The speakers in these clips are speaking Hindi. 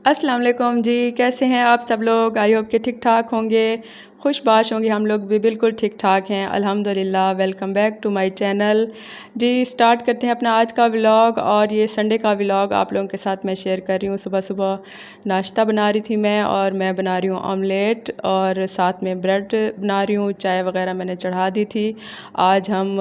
अस्सलाम वालेकुम जी, कैसे हैं आप सब लोग। आई होप कि ठीक ठाक होंगे, खुशबाश होंगे। हम लोग भी बिल्कुल ठीक ठाक हैं अल्हम्दुलिल्लाह। Welcome back to my channel जी। स्टार्ट करते हैं अपना आज का व्लॉग। और ये संडे का व्लॉग आप लोगों के साथ मैं शेयर कर रही हूँ। सुबह सुबह नाश्ता बना रही थी मैं, और मैं बना रही हूँ ऑमलेट और साथ में ब्रेड बना रही हूँ। चाय वगैरह मैंने चढ़ा दी थी। आज हम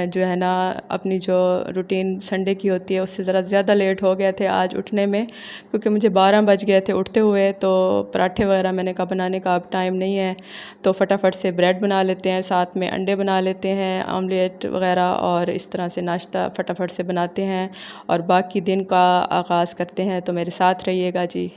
जो है ना अपनी जो रूटीन संडे की होती है उससे ज़रा ज़्यादा लेट हो गए थे आज उठने में, क्योंकि मुझे 12 बज गए थे उठते हुए। तो पराठे वगैरह मैंने कहा बनाने का अब टाइम नहीं है, तो फटाफट से ब्रेड बना लेते हैं, साथ में अंडे बना लेते हैं, ऑमलेट वगैरह, और इस तरह से नाश्ता फटाफट से बनाते हैं और बाकी दिन का आगाज़ करते हैं। तो मेरे साथ रहिएगा जी।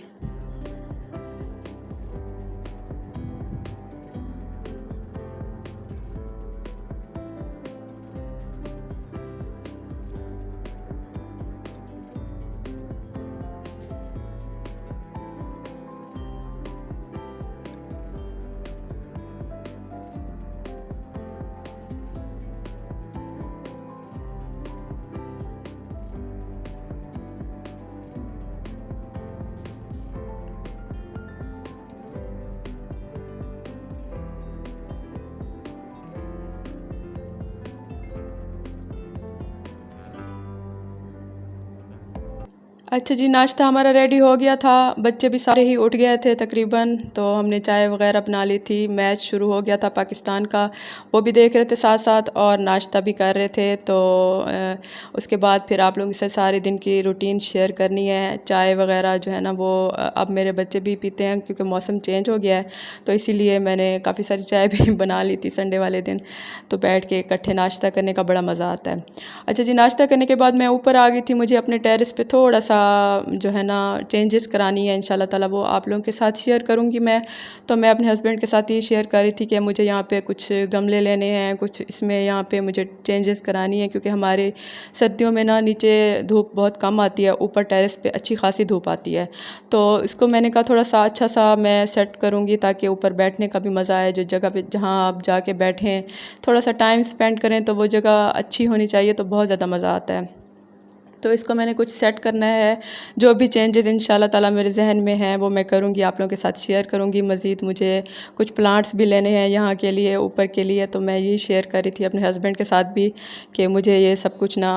अच्छा जी, नाश्ता हमारा रेडी हो गया था। बच्चे भी सारे ही उठ गए थे तकरीबन, तो हमने चाय वगैरह बना ली थी। मैच शुरू हो गया था पाकिस्तान का, वो भी देख रहे थे साथ साथ और नाश्ता भी कर रहे थे। तो उसके बाद फिर आप लोगों से सारे दिन की रूटीन शेयर करनी है। चाय वगैरह जो है ना वो अब मेरे बच्चे भी पीते हैं, क्योंकि मौसम चेंज हो गया है, तो इसीलिए मैंने काफ़ी सारी चाय भी बना ली थी संडे वाले दिन। तो बैठ के इकट्ठे नाश्ता करने का बड़ा मज़ा आता है। अच्छा जी, नाश्ता करने के बाद मैं ऊपर आ गई थी। मुझे अपने टेरेस पे थोड़ा सा जो है ना चेंजेस करानी है, इंशाल्लाह ताला वो आप लोगों के साथ शेयर करूँगी मैं। तो मैं अपने हस्बैंड के साथ ये शेयर कर रही थी कि मुझे यहाँ पे कुछ गमले लेने हैं, कुछ इसमें यहाँ पे मुझे चेंजेस करानी है, क्योंकि हमारे सर्दियों में ना नीचे धूप बहुत कम आती है, ऊपर टेरेस पे अच्छी खासी धूप आती है। तो इसको मैंने कहा थोड़ा सा अच्छा सा मैं सेट करूँगी, ताकि ऊपर बैठने का भी मज़ा आए। जो जगह पे जहाँ आप जाके बैठें, थोड़ा सा टाइम स्पेंड करें, तो वो जगह अच्छी होनी चाहिए, तो बहुत ज़्यादा मज़ा आता है। तो इसको मैंने कुछ सेट करना है। जो भी चेंजेस इंशाल्लाह ताला मेरे जहन में हैं वो मैं करूँगी, आप लोगों के साथ शेयर करूँगी। मज़ीद मुझे कुछ प्लांट्स भी लेने हैं यहाँ के लिए, ऊपर के लिए। तो मैं यही शेयर कर रही थी अपने हस्बैंड के साथ भी कि मुझे ये सब कुछ ना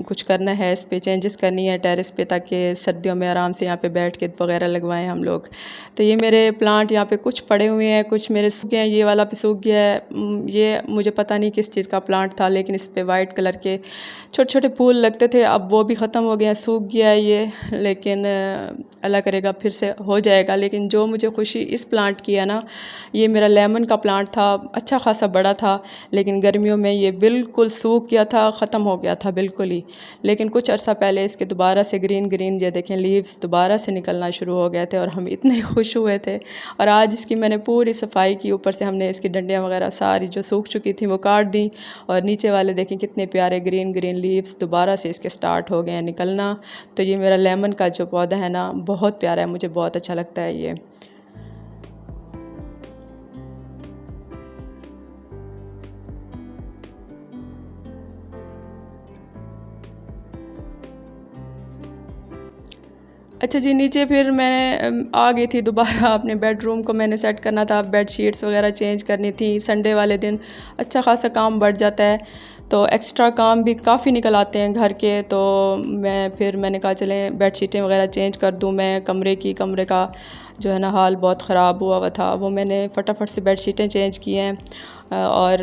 कुछ करना है, इस पे चेंजेस करनी है टेरेस पे, ताकि सर्दियों में आराम से यहाँ पे बैठ के वगैरह लगवाएं हम लोग। तो ये मेरे प्लांट यहाँ पे कुछ पड़े हुए हैं, कुछ मेरे सूख गए हैं। ये वाला भी सूख गया है। ये मुझे पता नहीं किस चीज़ का प्लांट था, लेकिन इस पे वाइट कलर के छोटे छोटे फूल लगते थे, अब वो भी ख़त्म हो गए हैं, सूख गया है ये। लेकिन अल्लाह करेगा फिर से हो जाएगा। लेकिन जो मुझे खुशी इस प्लांट की है ना, ये मेरा लेमन का प्लांट था, अच्छा खासा बड़ा था, लेकिन गर्मियों में ये बिल्कुल सूख गया था, ख़त्म हो गया था बिल्कुल ही। लेकिन कुछ अर्सा पहले इसके दोबारा से ग्रीन ग्रीन ये देखें लीव्स दोबारा से निकलना शुरू हो गए थे, और हम इतने खुश हुए थे। और आज इसकी मैंने पूरी सफाई की, ऊपर से हमने इसकी डंडियाँ वगैरह सारी जो सूख चुकी थी वो काट दी, और नीचे वाले देखें कितने प्यारे ग्रीन ग्रीन लीव्स दोबारा से इसके स्टार्ट हो गए हैं निकलना। तो ये मेरा लेमन का जो पौधा है ना बहुत प्यारा है, मुझे बहुत अच्छा लगता है ये। अच्छा जी, नीचे फिर मैं आ गई थी दोबारा अपने बेडरूम को मैंने सेट करना था, बेड शीट्स वगैरह चेंज करनी थी। संडे वाले दिन अच्छा खासा काम बढ़ जाता है, तो एक्स्ट्रा काम भी काफ़ी निकल आते हैं घर के। तो मैंने कहा चलें बेड शीटें वगैरह चेंज कर दूं मैं। कमरे का जो है ना हाल बहुत ख़राब हुआ हुआ था, वो मैंने फटाफट से बेड शीटें चेंज की हैं। और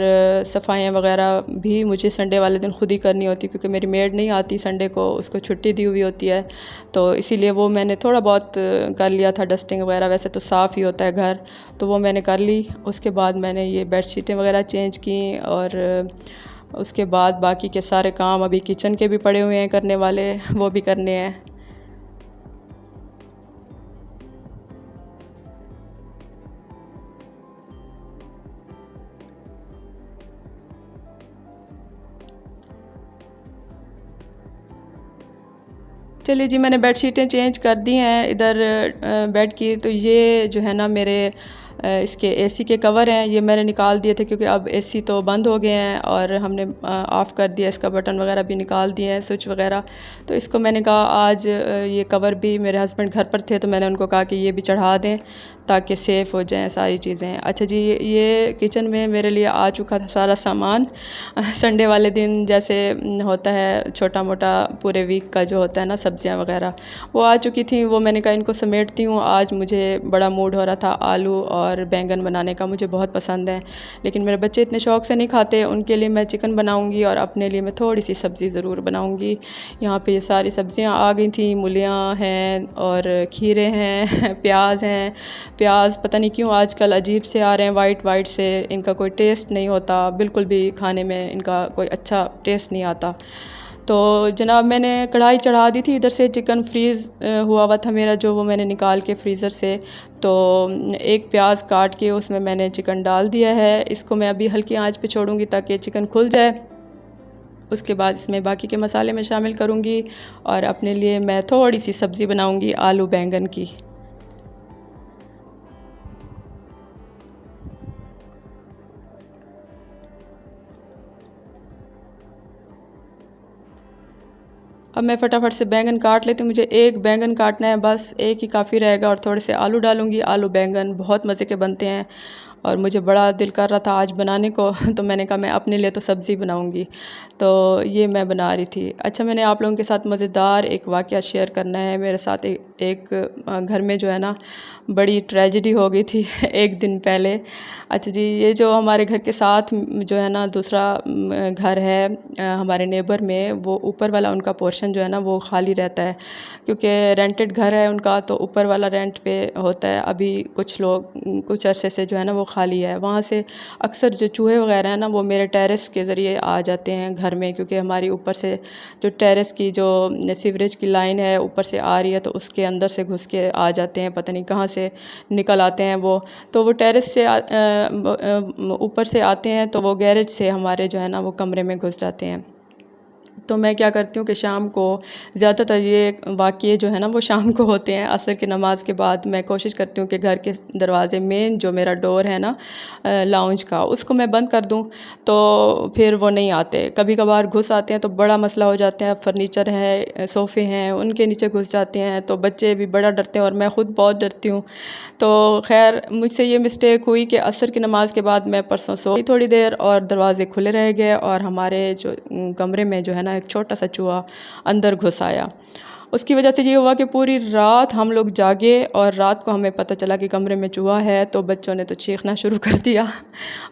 सफाइयाँ वगैरह भी मुझे संडे वाले दिन खुद ही करनी होती, क्योंकि मेरी मेड नहीं आती संडे को, उसको छुट्टी दी हुई होती है। तो इसीलिए वो मैंने थोड़ा बहुत कर लिया था, डस्टिंग वगैरह, वैसे तो साफ़ ही होता है घर, तो वो मैंने कर ली। उसके बाद मैंने ये बेड शीटें वगैरह चेंज की, और उसके बाद बाकी के सारे काम अभी किचन के भी पड़े हुए हैं करने वाले, वो भी करने हैं। चलिए जी, मैंने बेड शीटें चेंज कर दी हैं इधर बेड की। तो ये जो है ना मेरे इसके एसी के कवर हैं, ये मैंने निकाल दिए थे क्योंकि अब एसी तो बंद हो गए हैं और हमने ऑफ़ कर दिया, इसका बटन वगैरह भी निकाल दिए हैं, स्विच वगैरह। तो इसको मैंने कहा आज ये कवर भी, मेरे हस्बैंड घर पर थे तो मैंने उनको कहा कि ये भी चढ़ा दें ताकि सेफ़ हो जाएं सारी चीज़ें। अच्छा जी, ये किचन में मेरे लिए आ चुका था सारा सामान। संडे वाले दिन जैसे होता है छोटा मोटा पूरे वीक का जो होता है ना, सब्ज़ियाँ वगैरह वो आ चुकी थी। वो मैंने कहा इनको समेटती हूँ। आज मुझे बड़ा मूड हो रहा था आलू और बैंगन बनाने का, मुझे बहुत पसंद है, लेकिन मेरे बच्चे इतने शौक़ से नहीं खाते। उनके लिए मैं चिकन बनाऊँगी और अपने लिए मैं थोड़ी सी सब्ज़ी ज़रूर बनाऊँगी। यहाँ पे ये सारी सब्ज़ियाँ आ गई थी, मूलियाँ हैं और खीरे हैं प्याज हैं। प्याज पता नहीं क्यों आजकल अजीब से आ रहे हैं, वाइट वाइट से, इनका कोई टेस्ट नहीं होता, बिल्कुल भी खाने में इनका कोई अच्छा टेस्ट नहीं आता। तो जनाब मैंने कढ़ाई चढ़ा दी थी, इधर से चिकन फ्रीज़ हुआ था मेरा जो, वो मैंने निकाल के फ्रीज़र से। तो एक प्याज काट के उसमें मैंने चिकन डाल दिया है। इसको मैं अभी हल्की आंच पे छोड़ूंगी ताकि चिकन खुल जाए। उसके बाद इसमें बाकी के मसाले मैं शामिल करूंगी और अपने लिए मैं थोड़ी सी सब्ज़ी बनाऊंगी आलू बैंगन की। अब मैं फटाफट से बैंगन काट लेती हूँ, मुझे एक बैंगन काटना है बस, एक ही काफ़ी रहेगा। और थोड़े से आलू डालूँगी, आलू बैंगन बहुत मज़े के बनते हैं और मुझे बड़ा दिल कर रहा था आज बनाने को तो मैंने कहा मैं अपने लिए तो सब्ज़ी बनाऊंगी, तो ये मैं बना रही थी। अच्छा, मैंने आप लोगों के साथ मज़ेदार एक वाक़या शेयर करना है। मेरे साथ एक घर में जो है ना बड़ी ट्रेजेडी हो गई थी एक दिन पहले। अच्छा जी, ये जो हमारे घर के साथ जो है ना दूसरा घर है हमारे नेबर में, वो ऊपर वाला उनका पोर्शन जो है ना वो खाली रहता है क्योंकि रेंटेड घर है उनका, तो ऊपर वाला रेंट पे होता है। अभी कुछ लोग कुछ अरसे से जो है ना वो खाली है। वहाँ से अक्सर जो चूहे वगैरह हैं ना वो मेरे टेरेस के ज़रिए आ जाते हैं घर में, क्योंकि हमारी ऊपर से जो टेरेस की जो सीवरेज की लाइन है ऊपर से आ रही है, तो उसके अंदर से घुस के आ जाते हैं, पता नहीं कहाँ से निकल आते हैं वो। तो वो टेरेस से ऊपर से आते हैं तो वो गैरेज से हमारे जो है ना वो कमरे में घुस जाते हैं। तो मैं क्या करती हूँ कि शाम को, ज़्यादातर ये वाक़ये जो है ना वो शाम को होते हैं असर की नमाज़ के बाद। मैं कोशिश करती हूँ कि घर के दरवाज़े मेन जो मेरा डोर है ना लाउंज का, उसको मैं बंद कर दूँ तो फिर वो नहीं आते। कभी कभार घुस आते हैं तो बड़ा मसला हो जाता है। फर्नीचर है, सोफ़े हैं, उनके नीचे घुस जाते हैं, तो बच्चे भी बड़ा डरते हैं और मैं ख़ुद बहुत डरती हूँ। तो खैर मुझसे ये मिस्टेक हुई कि असर की नमाज़ के बाद मैं परसों सोई थोड़ी देर और दरवाज़े खुले रह गए और हमारे जो कमरे में जो है ना एक छोटा सा चूहा अंदर घुस आया। उसकी वजह से ये हुआ कि पूरी रात हम लोग जागे और रात को हमें पता चला कि कमरे में चूहा है, तो बच्चों ने तो चीखना शुरू कर दिया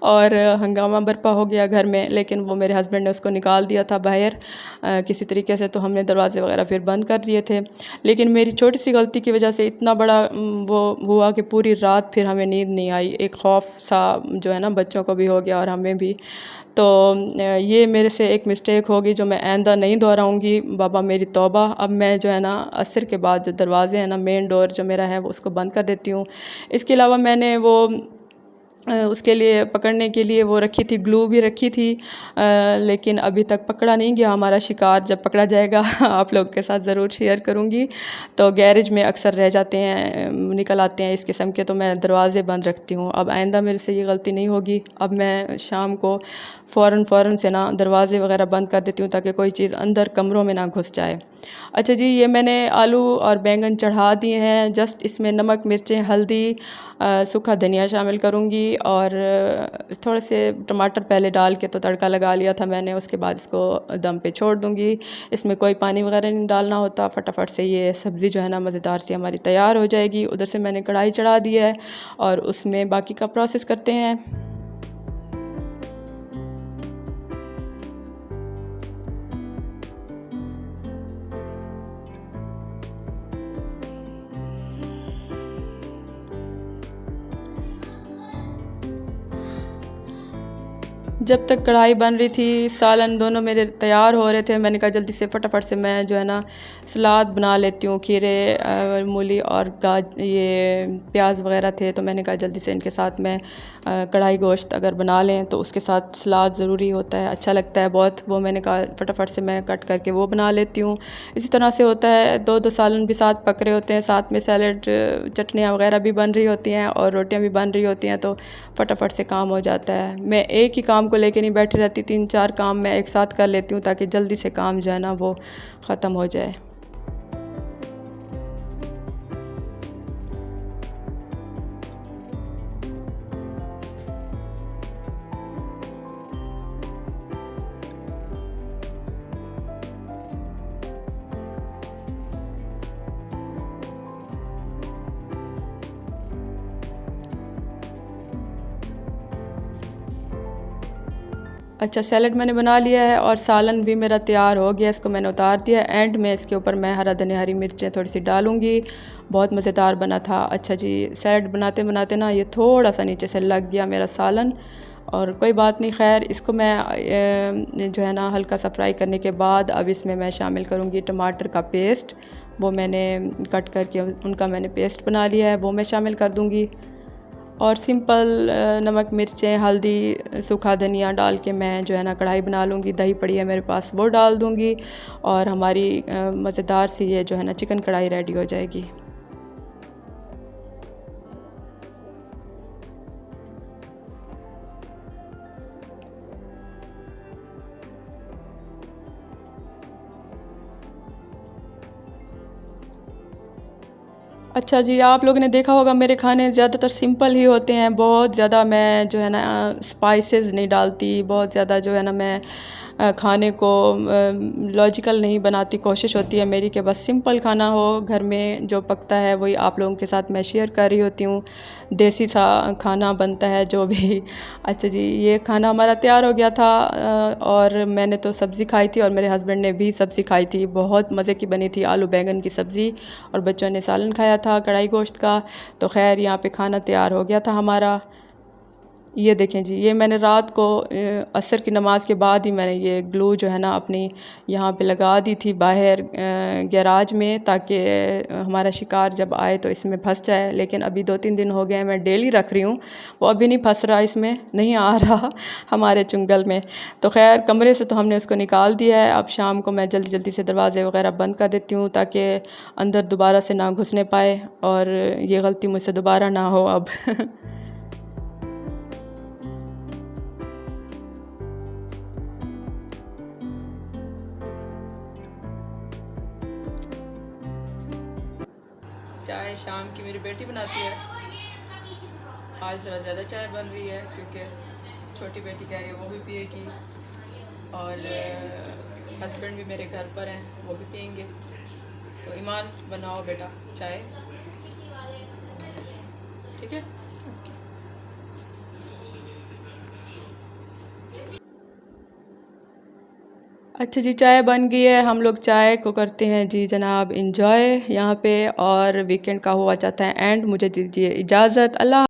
और हंगामा बरपा हो गया घर में। लेकिन वो मेरे हस्बैंड ने उसको निकाल दिया था बाहर किसी तरीके से, तो हमने दरवाजे वगैरह फिर बंद कर दिए थे। लेकिन मेरी छोटी सी गलती की वजह से इतना बड़ा वो हुआ कि पूरी रात फिर हमें नींद नहीं आई। एक खौफ सा जो है ना बच्चों को भी हो गया और हमें भी। तो ये मेरे से एक मिस्टेक होगी जो मैं आइंदा नहीं दोहराऊँगी। बाबा मेरी तौबा। अब मैं जो है ना असर के बाद जो दरवाज़े हैं ना, मेन डोर जो मेरा है वो उसको बंद कर देती हूँ। इसके अलावा मैंने वो उसके लिए पकड़ने के लिए वो रखी थी, ग्लू भी रखी थी, लेकिन अभी तक पकड़ा नहीं गया हमारा शिकार। जब पकड़ा जाएगा आप लोग के साथ ज़रूर शेयर करूँगी। तो गैरेज में अक्सर रह जाते हैं, निकल आते हैं इस किस्म के, तो मैं दरवाज़े बंद रखती हूँ। अब आइंदा मेरे से ये गलती नहीं होगी। अब मैं शाम को फ़ौरन से ना दरवाज़े वगैरह बंद कर देती हूँ ताकि कोई चीज़ अंदर कमरों में ना घुस जाए। अच्छा जी, ये मैंने आलू और बैंगन चढ़ा दिए हैं। जस्ट इसमें नमक, मिर्चें, हल्दी, सूखा धनिया शामिल करूँगी और थोड़े से टमाटर पहले डाल के तो तड़का लगा लिया था मैंने। उसके बाद इसको दम पे छोड़ दूँगी। इसमें कोई पानी वगैरह नहीं डालना होता। फटाफट से ये सब्ज़ी जो है ना मज़ेदार सी हमारी तैयार हो जाएगी। उधर से मैंने कढ़ाई चढ़ा दी है और उसमें बाकी का प्रोसेस करते हैं। जब तक कढ़ाई बन रही थी, सालन दोनों मेरे तैयार हो रहे थे, मैंने कहा जल्दी से फटाफट से मैं जो है ना सलाद बना लेती हूँ। खीरे, मूली और ये प्याज वगैरह थे, तो मैंने कहा जल्दी से इनके साथ मैं कढ़ाई गोश्त अगर बना लें तो उसके साथ सलाद ज़रूरी होता है, अच्छा लगता है बहुत। वो मैंने कहा फटाफट से मैं कट करके वो बना लेती हूँ। इसी तरह से होता है, दो दो सालन भी साथ पक रहे होते हैं, साथ में सैलड चटनियाँ वगैरह भी बन रही होती हैं और रोटियाँ भी बन रही होती हैं, तो फटाफट से काम हो जाता है। मैं एक ही काम को लेके नहीं बैठी रहती, 3-4 काम मैं एक साथ कर लेती हूँ ताकि जल्दी से काम जो है ना वो ख़त्म हो जाए। अच्छा, सैलड मैंने बना लिया है और सालन भी मेरा तैयार हो गया, इसको मैंने उतार दिया। एंड में इसके ऊपर मैं हरा धनिया, हरी मिर्चें थोड़ी सी डालूँगी। बहुत मज़ेदार बना था। अच्छा जी, सैलड बनाते बनाते ना ये थोड़ा सा नीचे से लग गया मेरा सालन, और कोई बात नहीं, खैर इसको मैं जो है ना हल्का सा फ्राई करने के बाद अब इसमें मैं शामिल करूँगी टमाटर का पेस्ट। वो मैंने कट करके उनका मैंने पेस्ट बना लिया है, वो मैं शामिल कर दूँगी। और सिंपल नमक, मिर्चें, हल्दी, सूखा धनिया डाल के मैं जो है ना कढ़ाई बना लूँगी। दही पड़ी है मेरे पास, वो डाल दूँगी और हमारी मज़ेदार सी ये जो है ना चिकन कढ़ाई रेडी हो जाएगी। अच्छा जी, आप लोगों ने देखा होगा मेरे खाने ज़्यादातर सिंपल ही होते हैं। बहुत ज़्यादा मैं जो है ना स्पाइसेस नहीं डालती, बहुत ज़्यादा जो है ना मैं खाने को लॉजिकल नहीं बनाती। कोशिश होती है मेरी कि बस सिंपल खाना हो, घर में जो पकता है वही आप लोगों के साथ मैं शेयर कर रही होती हूँ। देसी सा खाना बनता है जो भी। अच्छा जी, ये खाना हमारा तैयार हो गया था और मैंने तो सब्ज़ी खाई थी और मेरे हस्बैंड ने भी सब्ज़ी खाई थी। बहुत मज़े की बनी थी, आलू बैंगन की सब्ज़ी, और बच्चों ने सालन खाया था कढ़ाई गोश्त का। तो खैर यहाँ पे खाना तैयार हो गया था हमारा। ये देखें जी, ये मैंने रात को असर की नमाज़ के बाद ही मैंने ये ग्लू जो है ना अपनी यहाँ पे लगा दी थी बाहर गैराज में, ताकि हमारा शिकार जब आए तो इसमें फंस जाए। लेकिन अभी 2-3 दिन हो गए हैं, मैं डेली रख रही हूँ, वो अभी नहीं फंस रहा, इसमें नहीं आ रहा हमारे चुंगल में। तो खैर कमरे से तो हमने उसको निकाल दिया है। अब शाम को मैं जल्दी जल्दी से दरवाज़े वगैरह बंद कर देती हूँ ताकि अंदर दोबारा से ना घुसने पाए और ये गलती मुझसे दोबारा ना हो अब। चाय शाम की मेरी बेटी बनाती है। आज ज़रा ज़्यादा चाय बन रही है क्योंकि छोटी बेटी कह रही है वो भी पिएगी, और हस्बैंड भी मेरे घर पर हैं, वो भी पियेंगे। तो ईमान, बनाओ बेटा चाय, ठीक है। अच्छा जी, चाय बन गई है, हम लोग चाय को करते हैं जी जनाब इंजॉय यहाँ पे, और वीकेंड का हुआ चाहता है एंड। मुझे दीजिए इजाज़त, अल्लाह।